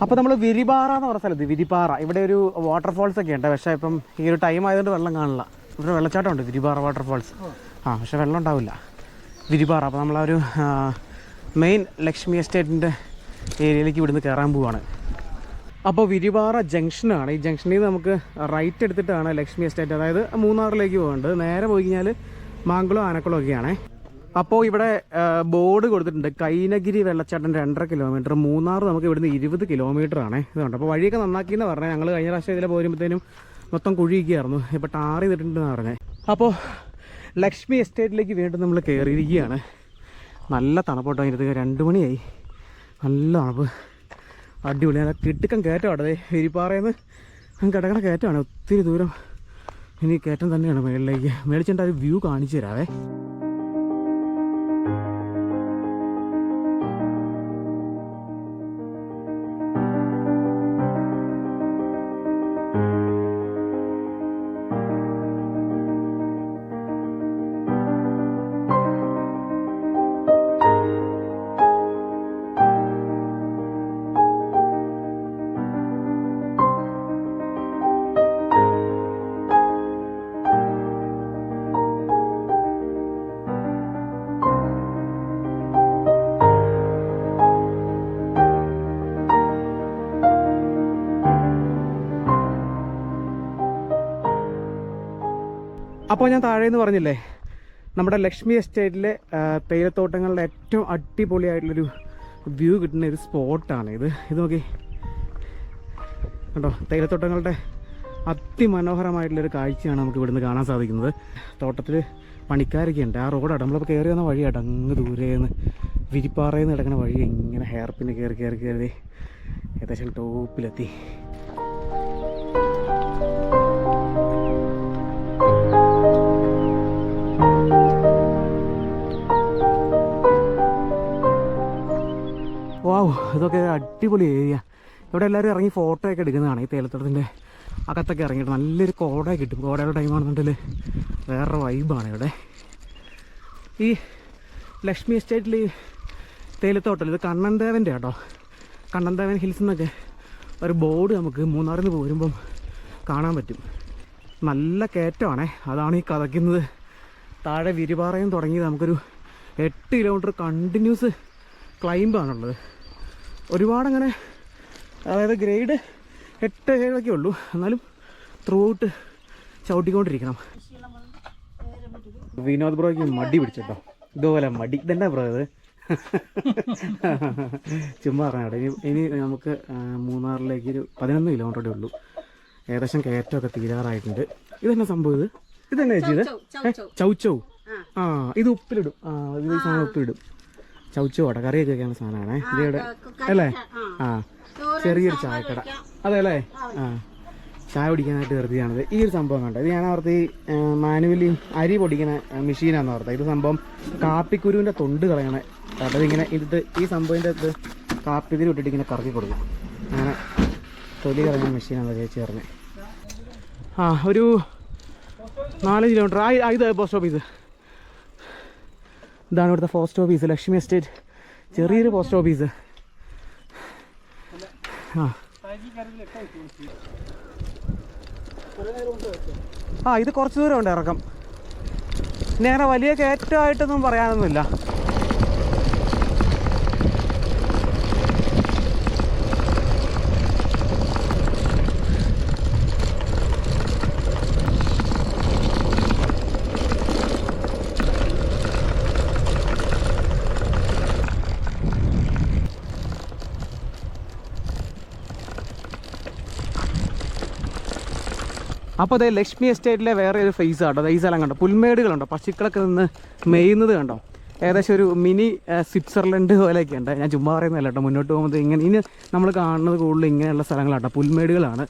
അപ്പോൾ നമ്മൾ വിരിപാറ എന്ന് പറഞ്ഞ സ്ഥലത്ത്, വിരിപ്പാറ, ഇവിടെ ഒരു വാട്ടർഫോൾസ് ഒക്കെ ഉണ്ട്. പക്ഷേ ഇപ്പം ഈ ഒരു ടൈം ആയതുകൊണ്ട് വെള്ളം കാണില്ല. ഇവിടെ വെള്ളച്ചാട്ടമുണ്ട്, വിരിപാറ വാട്ടർഫോൾസ്. പക്ഷേ വെള്ളം ഉണ്ടാവില്ല വിരിപാറ. അപ്പോൾ നമ്മളൊരു മെയിൻ ലക്ഷ്മി എസ്റ്റേറ്റിൻ്റെ ഏരിയയിലേക്ക് ഇവിടുന്ന് കയറാൻ പോവുകയാണ്. അപ്പോൾ വിരിപാറ ജംഗ്ഷനാണ്. ഈ ജംഗ്ഷനിൽ നിന്ന് നമുക്ക് റൈറ്റ് എടുത്തിട്ടാണ് ലക്ഷ്മി എസ്റ്റേറ്റ്, അതായത് മൂന്നാറിലേക്ക് പോകേണ്ടത്. നേരെ പോയി കഴിഞ്ഞാൽ മാങ്കുളം ആനക്കുളം ഒക്കെയാണ്. അപ്പോൾ ഇവിടെ ബോർഡ് കൊടുത്തിട്ടുണ്ട്, കൈനഗിരി വെള്ളച്ചാട്ടം 2.5 കിലോമീറ്റർ, മൂന്നാർ നമുക്ക് ഇവിടുന്ന് 20 കിലോമീറ്ററാണ്. ഇതുണ്ട്. അപ്പോൾ വഴിയൊക്കെ നന്നാക്കിയെന്ന് പറഞ്ഞാൽ. ഞങ്ങൾ കഴിഞ്ഞ പ്രാവശ്യം ഇതിൽ പോരുമ്പോഴത്തേനും മൊത്തം കുഴിയൊക്കെയായിരുന്നു. ഇപ്പോൾ ടാർ ചെയ്തിട്ടുണ്ടെന്ന് പറഞ്ഞത്. അപ്പോൾ ലക്ഷ്മി എസ്റ്റേറ്റിലേക്ക് വീണ്ടും നമ്മൾ കയറിയിരിക്കുകയാണ്. നല്ല തണുപ്പോട്ടോ. അതിനകത്ത് 2 മണിയായി. നല്ല തണുപ്പ്, അടിപൊളി. നല്ല കിട്ടുക്കം കയറ്റമാണ്. വിരിപ്പാറയിൽ നിന്ന് കിടക്കണ കയറ്റമാണ്. ഒത്തിരി ദൂരം ഇനി കയറ്റം തന്നെയാണ് മേളിലേക്ക്. മേടിച്ചിട്ട് ഒരു വ്യൂ കാണിച്ചു തരാവേ. അപ്പോൾ ഞാൻ താഴേന്ന് പറഞ്ഞില്ലേ, നമ്മുടെ ലക്ഷ്മി എസ്റ്റേറ്റിലെ തേയിലത്തോട്ടങ്ങളുടെ ഏറ്റവും അടിപൊളിയായിട്ടുള്ളൊരു വ്യൂ കിട്ടുന്ന ഒരു സ്പോട്ടാണ് ഇത്. നോക്കി കേട്ടോ, തേയിലത്തോട്ടങ്ങളുടെ അതിമനോഹരമായിട്ടുള്ളൊരു കാഴ്ചയാണ് നമുക്ക് ഇവിടുന്ന് കാണാൻ സാധിക്കുന്നത്. തോട്ടത്തിൽ പണിക്കാരൊക്കെ ഉണ്ട്. ആ റോഡാണ് നമ്മളിപ്പോൾ കയറി വന്ന വഴിയാട്ടോ, അങ്ങ് ദൂരേന്ന് വിരിപ്പാറയിൽ നിന്ന് കിടക്കുന്ന വഴി ഇങ്ങനെ ഹെയർ പിന്നെ കയറി ഏകദേശം ടോപ്പിലെത്തി. വാവ്, ഇതൊക്കെ അടിപൊളി ഏരിയ. ഇവിടെ എല്ലാവരും ഇറങ്ങി ഫോട്ടോ ഒക്കെ എടുക്കുന്നതാണ്. ഈ തേയിലത്തോട്ടത്തിൻ്റെ അകത്തൊക്കെ ഇറങ്ങിയിട്ട് നല്ലൊരു കോട കിട്ടും. കോടയുടെ ടൈമാണെന്നുണ്ടെങ്കിൽ വേറൊരു വൈബാണ് ഇവിടെ. ഈ ലക്ഷ്മി എസ്റ്റേറ്റിൽ ഈ തേയിലത്തോട്ടം ഇത് കണ്ണൻദേവൻ്റെ കേട്ടോ, കണ്ണൻദേവൻ ഹിൽസ് എന്നൊക്കെ ഒരു ബോർഡ് നമുക്ക് മൂന്നാറിൽ നിന്ന് പോരുമ്പം കാണാൻ പറ്റും. നല്ല കയറ്റമാണേ, അതാണ് ഈ കഥയ്ക്കുന്നത്. താഴെ വിരിപാറയും തുടങ്ങി നമുക്കൊരു 8 കിലോമീറ്റർ കണ്ടിന്യൂസ് ക്ലൈമ്പാണുള്ളത്. ഒരുപാടങ്ങനെ, അതായത് ഗ്രേഡ് 8-7 ഉള്ളൂ, എന്നാലും ത്രൂ ഔട്ട് ചവിട്ടിക്കൊണ്ടിരിക്കണം. വിനോദ് ബ്രോയ്ക്ക് മടി പിടിച്ചോ, ഇതുപോലെ മടി ഇതെന്നാ ബ്രോ ഇത് ചുമ്മാ പറഞ്ഞോട്ടെ. ഇനി നമുക്ക് മൂന്നാറിലേക്ക് ഒരു 11 കിലോമീറ്ററേ ഉള്ളൂ. ഏകദേശം കയറ്റമൊക്കെ തീരാറായിട്ടുണ്ട്. ഇതെന്നാ സംഭവം? ഇതെന്നാ ചേച്ചി ഇത്? ചൗച്ചൗ. ആ, ഇത് ഉപ്പിലിടും. ഇത് ഈ സാധനം ഉപ്പിലിടും. ചൗച്ചോടെ കറിയൊക്കെ വെക്കാനുള്ള സാധനമാണേ ഇതിവിടെ അല്ലേ? ആ, ചെറിയൊരു ചായക്കട അതെ അല്ലേ? ആ, ചായ പൊടിക്കാനായിട്ട് നിർത്തിയാണിത്. ഈ ഒരു സംഭവം കണ്ടോ, ഇത് ഞാൻ ഓർത്ത് ഈ മാനുവലി അരി പൊടിക്കുന്ന മെഷീനാന്ന് ഓർത്തത്. ഇത് സംഭവം കാപ്പിക്കുരുവിൻ്റെ തൊണ്ട് കളയണേ. അതിങ്ങനെ ഇത് ഈ സംഭവത്തിൻ്റെ അടുത്ത് കാപ്പിതിരി ഇട്ടിട്ട് ഇങ്ങനെ കറക്കി കൊടുക്കും. അങ്ങനെ തൊലി കളയുന്ന മെഷീനാണ് ചേച്ചി പറഞ്ഞത്. ആ, ഒരു 4 കിലോമീറ്റർ. ഇത് പോസ്റ്റ് ഓഫീസ്. ഇതാണ് ഇവിടുത്തെ പോസ്റ്റ് ഓഫീസ്, ലക്ഷ്മി എസ്റ്റേറ്റ്. ചെറിയൊരു പോസ്റ്റ് ഓഫീസ്. ഇത് കുറച്ച് ദൂരം ഉണ്ട് ഇറക്കം. പിന്നെ അങ്ങനെ വലിയ കയറ്റമായിട്ടൊന്നും പറയാനൊന്നുമില്ല. അപ്പോൾ അതേ ലക്ഷ്മി എസ്റ്റേറ്റിലെ വേറെ ഒരു ഫേസ് കേട്ടോ. ഈ സ്ഥലം കണ്ടോ, പുൽമേടുകളുണ്ടോ, പശുക്കളൊക്കെ നിന്ന് മെയ്യുന്നത് കണ്ടോ. ഏകദേശം ഒരു മിനി സ്വിറ്റ്സർലൻഡ് പോലെയൊക്കെ ഉണ്ട്. ഞാൻ ചുമ്മാ പറയുന്നതല്ല കേട്ടോ. മുന്നോട്ട് പോകുമ്പോൾ ഇനി നമ്മൾ കാണുന്നത് കൂടുതൽ ഇങ്ങനെയുള്ള സ്ഥലങ്ങളാട്ടോ, പുൽമേടുകളാണ്.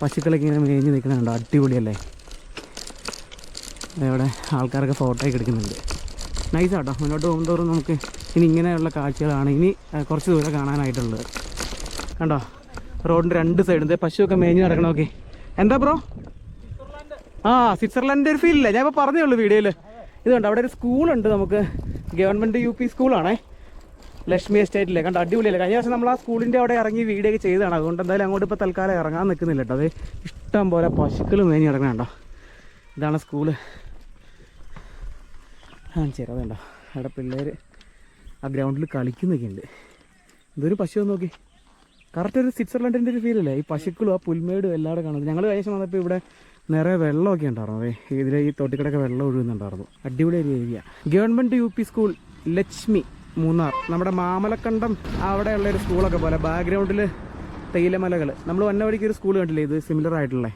പശുക്കളൊക്കെ ഇങ്ങനെ മേഞ്ഞ് നിൽക്കുന്നുണ്ടോ, അടിപൊളിയല്ലേ. ഇവിടെ ആൾക്കാരൊക്കെ ഫോട്ടോയൊക്കെ എടുക്കുന്നുണ്ട്. നൈസാട്ടോ. മുന്നോട്ട് പോകുമ്പോഴത്തോറും നമുക്ക് ഇനി ഇങ്ങനെയുള്ള കാഴ്ചകളാണ് ഇനി കുറച്ച് ദൂരം കാണാനായിട്ടുള്ളത്. കണ്ടോ, റോഡിൻ്റെ 2 സൈഡും പശുവൊക്കെ മേഞ്ഞ് നടക്കണമൊക്കെ. എന്താ ബ്രോ? സ്വിറ്റ്സർലൻഡ് ഒരു ഫീലില്ല. ഞാൻ ഇപ്പോൾ പറഞ്ഞേ ഉള്ളൂ വീഡിയോയിൽ. ഇതുണ്ട്, അവിടെ ഒരു സ്കൂളുണ്ട് നമുക്ക്, ഗവൺമെൻറ് UP സ്കൂളാണേ, ലക്ഷ്മി എസ്റ്റേറ്റിലെ. കണ്ടോ, അടിപൊളിയല്ലേ. കഴിഞ്ഞ വർഷം നമ്മൾ ആ സ്കൂളിൻ്റെ അവിടെ ഇറങ്ങി വീഡിയോ ഒക്കെ ചെയ്തതാണ്. അതുകൊണ്ട് എന്തായാലും അങ്ങോട്ട് ഇപ്പോൾ തൽക്കാലം ഇറങ്ങാൻ നിൽക്കുന്നില്ല കേട്ടോ. അത് ഇഷ്ടം പോലെ പശുക്കൾ മേഞ്ഞ് കിടക്കണുണ്ടോ. ഇതാണ് സ്കൂള്. ചെറുതുണ്ടോ, അവിടെ പിള്ളേർ ആ ഗ്രൗണ്ടിൽ കളിക്കുന്നൊക്കെ ഉണ്ട്. ഇതൊരു പശു നോക്കി, കറക്റ്റ് ഒരു സ്വിറ്റ്സർലൻഡിൻ്റെ ഒരു ഫീലല്ലേ. ഈ പശുക്കളും ആ പുൽമേടും എല്ലാവരും കാണുന്നത്. ഞങ്ങൾ കഴിഞ്ഞ വന്നപ്പോൾ ഇവിടെ നിറയെ വെള്ളമൊക്കെ ഉണ്ടായിരുന്നു. ഇതിലെ ഈ തോട്ടിക്കടയൊക്കെ വെള്ളം ഒഴുകുന്നുണ്ടായിരുന്നു. അടിപൊളി ഒരു area. Government UP school Lakshmi Munnar. നമ്മുടെ മാമലക്കണ്ടം അവിടെയുള്ളൊരു സ്കൂളൊക്കെ പോലെ ബാക്ക്ഗ്രൗണ്ടിൽ തേയിലമലകൾ. നമ്മൾ വന്ന വഴിക്ക് ഒരു സ്കൂൾ കണ്ടില്ലേ, ഇത് സിമിലർ ആയിട്ടുള്ള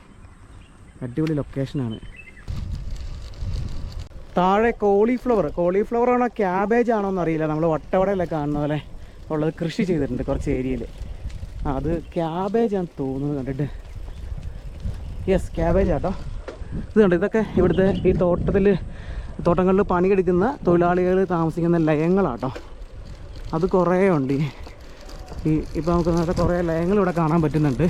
അടിപൊളി ലൊക്കേഷനാണ്. താഴെ കോളിഫ്ലവർ ആണോ ക്യാബേജ് ആണോ എന്നറിയില്ല. നമ്മൾ വട്ടവടയിലൊക്കെ കാണുന്ന പോലെ ഉള്ളത് കൃഷി ചെയ്തിട്ടുണ്ട് കുറച്ച് ഏരിയയിൽ. അത് ക്യാബേജ് ആണെന്ന് തോന്നുന്നത് കണ്ടിട്ട്. യെസ്, ക്യാബേജ് ആട്ടോ. ഇത് കണ്ടോ, ഇതൊക്കെ ഇവിടുത്തെ ഈ തോട്ടങ്ങളിൽ പണിയെടുക്കുന്ന തൊഴിലാളികൾ താമസിക്കുന്ന ലയങ്ങളാട്ടോ. അത് കുറേ ഉണ്ട്. ഇപ്പോൾ നമുക്ക് നേരത്തെ കുറേ ലയങ്ങൾ ഇവിടെ കാണാൻ പറ്റുന്നുണ്ട്.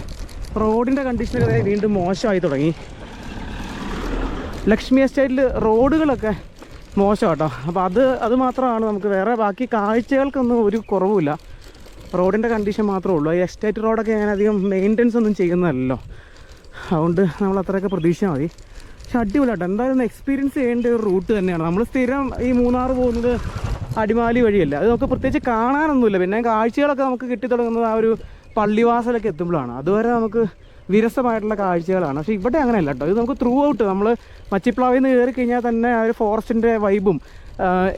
റോഡിൻ്റെ കണ്ടീഷനൊക്കെ വീണ്ടും മോശമായി തുടങ്ങി. ലക്ഷ്മി എസ്റ്റേറ്റിൽ റോഡുകളൊക്കെ മോശം കേട്ടോ. അപ്പോൾ അത് മാത്രമാണ് നമുക്ക്, വേറെ ബാക്കി കാഴ്ചകൾക്കൊന്നും ഒരു കുറവുമില്ല. റോഡിൻ്റെ കണ്ടീഷൻ മാത്രമേ ഉള്ളൂ. ഈ എസ്റ്റേറ്റ് റോഡൊക്കെ ഞാൻ അധികം മെയിൻ്റെനൻസ് ഒന്നും ചെയ്യുന്നതല്ലോ, അതുകൊണ്ട് നമ്മൾ അത്രയൊക്കെ പ്രതീക്ഷ മതി. പക്ഷെ അടിപൊളിയാട്ടോ. എന്തായാലും എക്സ്പീരിയൻസ് ചെയ്യേണ്ട ഒരു റൂട്ട് തന്നെയാണ്. നമ്മൾ സ്ഥിരം ഈ മൂന്നാർ പോകുന്നത് അടിമാലി വഴിയല്ല. അത് നമുക്ക് പ്രത്യേകിച്ച് കാണാനൊന്നുമില്ല. പിന്നെ കാഴ്ചകളൊക്കെ നമുക്ക് കിട്ടിത്തുടങ്ങുന്നത് ആ ഒരു പള്ളിവാസലൊക്കെ എത്തുമ്പോഴാണ്. അതുവരെ നമുക്ക് വിരസമായിട്ടുള്ള കാഴ്ചകളാണ്. പക്ഷേ ഇവിടെ അങ്ങനെയല്ല കേട്ടോ. ഇത് നമുക്ക് ത്രൂ ഔട്ട് നമ്മൾ മച്ചിപ്ലാവിൽ നിന്ന് കയറി കഴിഞ്ഞാൽ തന്നെ ആ ഒരു ഫോറസ്റ്റിൻ്റെ വൈബും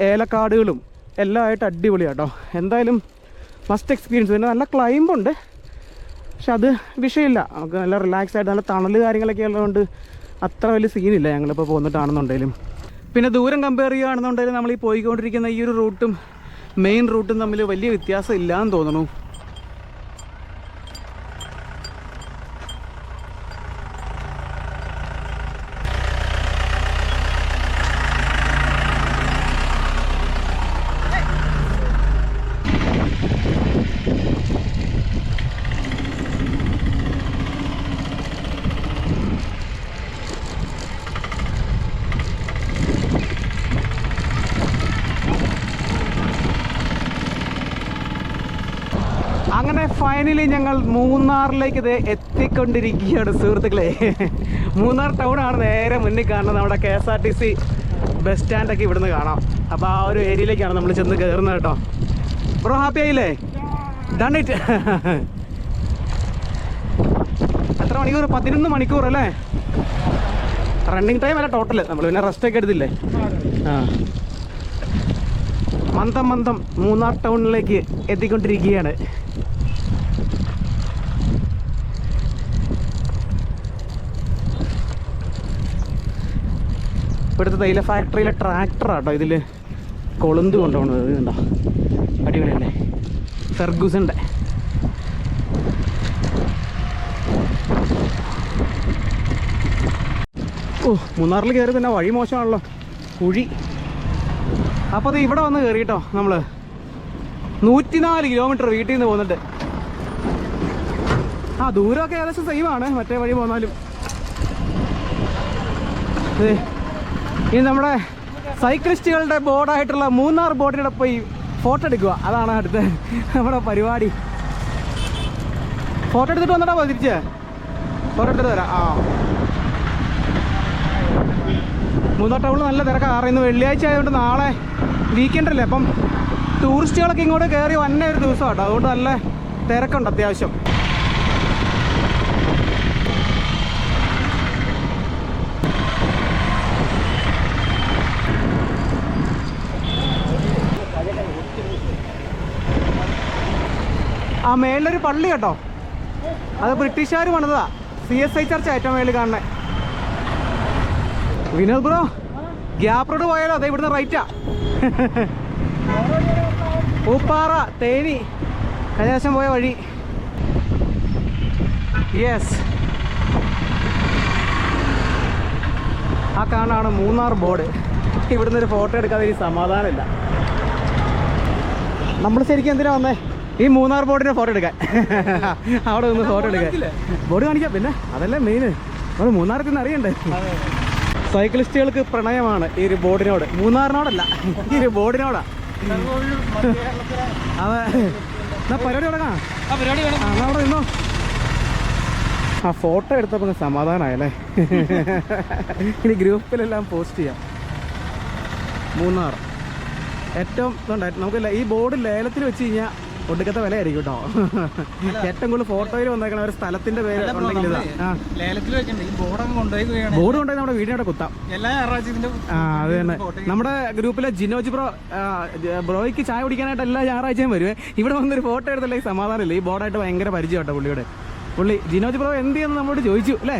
ഏലക്കാടുകളും എല്ലാം ആയിട്ട് അടിപൊളിയാണ് കേട്ടോ. എന്തായാലും മസ്റ്റ് എക്സ്പീരിയൻസ്. പിന്നെ നല്ല ക്ലൈമ്പുണ്ട്, പക്ഷെ അത് വിഷയമില്ല. നമുക്ക് നല്ല റിലാക്സ് ആയിട്ട് നല്ല തണൽ കാര്യങ്ങളൊക്കെ ഉള്ളതുകൊണ്ട് അത്ര വലിയ സീനില്ല ഞങ്ങളിപ്പോൾ പോന്നിട്ടാണെന്നുണ്ടെങ്കിലും. പിന്നെ ദൂരം കമ്പയർ ചെയ്യുകയാണെന്നുണ്ടെങ്കിലും നമ്മൾ ഈ പോയിക്കൊണ്ടിരിക്കുന്ന ഈ ഒരു റൂട്ടും മെയിൻ റൂട്ടും തമ്മിൽ വലിയ വ്യത്യാസം ഇല്ലയെന്ന് തോന്നുന്നു. അങ്ങനെ ഫൈനലി ഞങ്ങൾ മൂന്നാറിലേക്ക് ഇത് എത്തിക്കൊണ്ടിരിക്കുകയാണ് സുഹൃത്തുക്കളെ. മൂന്നാർ ടൗണാണ് നേരെ മുന്നിൽ കാണുന്നത്. നമ്മുടെ KSRTC ബസ് സ്റ്റാൻഡൊക്കെ ഇവിടുന്ന് കാണാം. അപ്പോൾ ആ ഒരു ഏരിയയിലേക്കാണ് നമ്മൾ ചെന്ന് കയറുന്നത് കേട്ടോ. ബ്രോ ഹാപ്പി ആയില്ലേ? Done it. എത്ര മണിക്കൂർ? 11 മണിക്കൂർ അല്ലേ റണ്ണിങ് ടൈം അല്ല ടോട്ടൽ. നമ്മൾ പിന്നെ റെസ്റ്റൊക്കെ എടുത്തില്ലേ. മന്ദം മൂന്നാർ ടൗണിലേക്ക് എത്തിക്കൊണ്ടിരിക്കുകയാണ്. ഇവിടുത്തെ തൈല ഫാക്ടറിയിലെ ട്രാക്ടറാട്ടോ ഇതിൽ കൊളുന്ത് കൊണ്ടുപോകുന്നത്. ഇതുണ്ടോ, അടിപൊളിയല്ലേ, ഫെർഗൂസൻ്റെ. മൂന്നാറിൽ കയറി തന്നെ വഴി മോശമാണല്ലോ, കുഴി. അപ്പോൾ അത് ഇവിടെ വന്ന് കയറി കേട്ടോ. നമ്മൾ 104 കിലോമീറ്റർ വീട്ടിൽ നിന്ന് പോകുന്നുണ്ട്. ദൂരമൊക്കെ ഏകദേശം സെയിമാണ് മറ്റേ വഴി പോന്നാലും. ഇനി നമ്മുടെ സൈക്ലിസ്റ്റുകളുടെ ബോർഡായിട്ടുള്ള മൂന്നാർ ബോർഡിനോടെ പോയി ഫോട്ടോ എടുക്കുക. അതാണ് അടുത്ത നമ്മുടെ പരിപാടി. ഫോട്ടോ എടുത്തിട്ട് വന്നിട്ടാ മതി, തിരിച്ച് ഫോട്ടോ എടുത്തിട്ട് തരാം. മൂന്നാർ ടൗണിൽ നല്ല തിരക്കാണ്. ഇന്ന് വെള്ളിയാഴ്ച ആയതുകൊണ്ട് നാളെ വീക്കെൻഡ് അല്ലേ, അപ്പം ടൂറിസ്റ്റുകളൊക്കെ ഇങ്ങോട്ട് കയറി വന്ന ഒരു ദിവസം കേട്ടോ. അതുകൊണ്ട് നല്ല തിരക്കുണ്ട് അത്യാവശ്യം. മേളിലൊരു പള്ളി കേട്ടോ, അത് ബ്രിട്ടീഷുകാർ പണിതാ. CSI ചർച്ച ഏറ്റവും മേളിൽ കാണുന്നത്. വിനോദ് ബ്രോ, ഗ്യാപ്പ് റോഡ് പോയാലോ? അതെ, ഇവിടുന്ന് റൈറ്റാ. പൂപ്പാറ തേനി കൈലാസം പോയ വഴി. യെസ്, ആ കാണാണ് മൂന്നാർ ബോർഡ്. ഇവിടുന്ന് ഒരു ഫോട്ടോ എടുക്കാതെ ഒരു സമാധാനമില്ല. നമ്മൾ ശരിക്കും എന്തിനാ വന്നേ? ഈ മൂന്നാർ ബോർഡിൻ്റെ ഫോട്ടോ എടുക്കാൻ. അവിടെ നിന്ന് ഫോട്ടോ എടുക്കാൻ. ബോർഡ് കാണിക്കാം, പിന്നെ അതല്ലേ മെയിൻ. നമ്മൾ മൂന്നാർക്ക് ഇന്ന് അറിയണ്ടേ. സൈക്ലിസ്റ്റുകൾക്ക് പ്രണയമാണ് ഈ ഒരു ബോർഡിനോട്. മൂന്നാറിനോടല്ല, ഈ ഒരു ബോർഡിനോടാ. അതെ, എന്നാ പരിപാടി തുടങ്ങാം. അവിടെ നിന്നോ. ഫോട്ടോ എടുത്തപ്പോൾ സമാധാനമായല്ലേ. ഇനി ഗ്രൂപ്പിലെല്ലാം പോസ്റ്റ് ചെയ്യാം. മൂന്നാർ ഏറ്റവും ഇതുണ്ടായിട്ട് നമുക്കില്ല. ഈ ബോർഡ് ലേലത്തിൽ വെച്ച് കഴിഞ്ഞാൽ ഒടുക്കത്തെ വിലയായിരിക്കും കേട്ടോ. ഏറ്റവും കൂടുതൽ ഫോട്ടോയിൽ വന്നേക്കണ ഒരു സ്ഥലത്തിന്റെ പേര് ഉണ്ടെങ്കിൽ ബോർഡ് കൊണ്ടുപോയി നമ്മുടെ വീടിനോടെ കുത്താം. അത് തന്നെ. നമ്മുടെ ഗ്രൂപ്പിലെ ജിനോജ് ബ്രോയ്ക്ക് ചായ കുടിക്കാനായിട്ട് എല്ലാ ഞായറാഴ്ചയും വരുവേ. ഇവിടെ വന്നൊരു ഫോട്ടോ എടുത്തല്ലേ സമാധാനമില്ല. ഈ ബോർഡായിട്ട് ഭയങ്കര പരിചയം കേട്ടോ പുള്ളിയുടെ. ജിനോജ് ബ്രോ എന്ത് ചെയ്യുന്നു നമ്മളോട് ചോദിച്ചു അല്ലേ?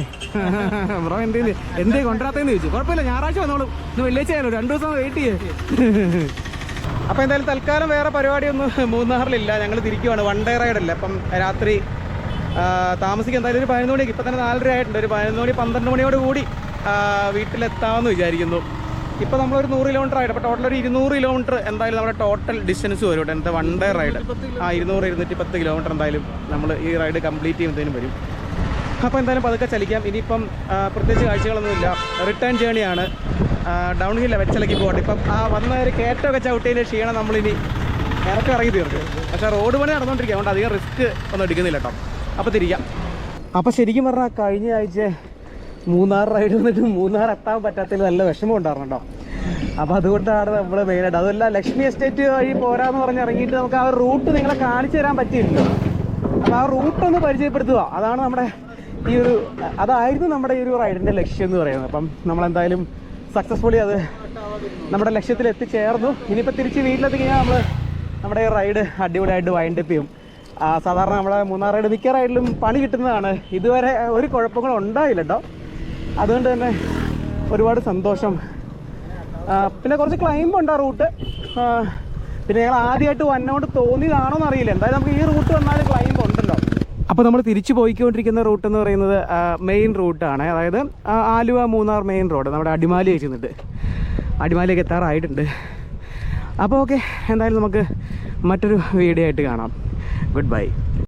ബ്രോ എന്തേ കൊണ്ടുവരാത്തേന്ന് ചോദിച്ചു. കുഴപ്പമില്ല, ഞായറാഴ്ച വന്നോളൂ. ഇന്ന് വെള്ളിയാഴ്ച ആയാലോ, 2 ദിവസം വെയിറ്റ് ചെയ്യേ. അപ്പോൾ എന്തായാലും തൽക്കാലം വേറെ പരിപാടിയൊന്നും മൂന്നാറിലില്ല. ഞങ്ങൾ തിരിക്കുവാണ്. 1 ഡേ റൈഡല്ല. അപ്പം രാത്രി താമസിക്കുക. എന്തായാലും ഒരു 11 മണിക്ക്, ഇപ്പം തന്നെ 4:30 ആയിട്ടുണ്ട്. ഒരു 11 മണി 12 മണിയോട് കൂടി വീട്ടിലെത്താമെന്ന് വിചാരിക്കുന്നു. ഇപ്പോൾ നമ്മളൊരു 100 കിലോമീറ്റർ ആയിട്ട്, അപ്പോൾ ടോട്ടൽ ഒരു 200 കിലോമീറ്റർ എന്തായാലും നമ്മുടെ ടോട്ടൽ ഡിസ്റ്റൻസ് വരും കേട്ടോ. എന്താ 1 ഡേ റൈഡ് 200-210 കിലോമീറ്റർ എന്തായാലും നമ്മൾ ഈ റൈഡ് കംപ്ലീറ്റ് ചെയ്യുന്നതിനും വരും. അപ്പോൾ എന്തായാലും പതുക്കെ ചലിക്കാം. ഇനിയിപ്പം പ്രത്യേകിച്ച് കാഴ്ചകളൊന്നുമില്ല. റിട്ടേൺ ജേണിയാണ്. ഡൗൺ ഹില്ല വെച്ചലക്കി പോകട്ടെ. ഇപ്പം വന്ന ഒരു കയറ്റമൊക്കെ ചവിട്ടിയതിൻ്റെ ക്ഷീണം നമ്മളിനി ഇറങ്ങി തീർക്കും. പക്ഷേ റോഡ് പണി നടന്നുകൊണ്ടിരിക്കുക, അതുകൊണ്ട് അധികം റിസ്ക് ഒന്നും എടുക്കുന്നില്ല കേട്ടോ. അപ്പോൾ തിരിക്കാം. അപ്പോൾ ശരിക്കും പറഞ്ഞാൽ കഴിഞ്ഞ ആഴ്ച മൂന്നാർ റൈഡ് വന്നിട്ട് മൂന്നാർ എത്താൻ പറ്റാത്തതിൽ നല്ല വിഷമം ഉണ്ടായിരുന്നു കേട്ടോ. അപ്പോൾ അതുകൊണ്ടാണ് നമ്മൾ മെയിനായിട്ട്. അതല്ല, ലക്ഷ്മി എസ്റ്റേറ്റ് വഴി പോരാന്ന് പറഞ്ഞ് ഇറങ്ങിയിട്ട് നമുക്ക് ആ റൂട്ട് നിങ്ങളെ കാണിച്ചു തരാൻ പറ്റിയില്ലല്ലോ. അപ്പോൾ ആ റൂട്ടൊന്ന് പരിചയപ്പെടുത്തുക, അതാണ് നമ്മുടെ അതായിരുന്നു നമ്മുടെ ഈ ഒരു റൈഡിൻ്റെ ലക്ഷ്യം എന്ന് പറയുന്നത്. അപ്പം നമ്മളെന്തായാലും സക്സസ്ഫുള്ളി അത് നമ്മുടെ ലക്ഷ്യത്തിൽ എത്തിച്ചേർന്നു. ഇനിയിപ്പോൾ തിരിച്ച് വീട്ടിലെത്തി കഴിഞ്ഞാൽ നമ്മൾ നമ്മുടെ ഈ റൈഡ് അടിപൊളിയായിട്ട് വൈൻഡപ്പ് ചെയ്യും. സാധാരണ നമ്മളെ മൂന്നാർ റൈഡ് മിക്ക റൈഡിലും പണി കിട്ടുന്നതാണ്. ഇതുവരെ ഒരു കുഴപ്പങ്ങളും ഉണ്ടായില്ല കേട്ടോ. അതുകൊണ്ട് തന്നെ ഒരുപാട് സന്തോഷം. പിന്നെ കുറച്ച് ക്ലൈംബ് ഉണ്ട് ആ റൂട്ട്. പിന്നെ ഞങ്ങൾ ആദ്യമായിട്ട് വന്നോണ്ട് തോന്നിയതാണോ എന്നറിയില്ല. എന്തായാലും നമുക്ക് ഈ റൂട്ട് വന്നാലും ക്ലൈംബ് ഉണ്ടല്ലോ. അപ്പോൾ നമ്മൾ തിരിച്ചു പോയിക്കൊണ്ടിരിക്കുന്ന റൂട്ട് എന്ന് പറയുന്നത് മെയിൻ റൂട്ടാണ്. അതായത് ആലുവ മൂന്നാർ മെയിൻ റോഡ്. നമ്മുടെ അടിമാലി വെച്ചിട്ട് അടിമാലിയൊക്കെ എത്താറായിട്ടുണ്ട്. അപ്പോൾ ഓക്കെ, എന്തായാലും നമുക്ക് മറ്റൊരു വീഡിയോ ആയിട്ട് കാണാം. Good bye.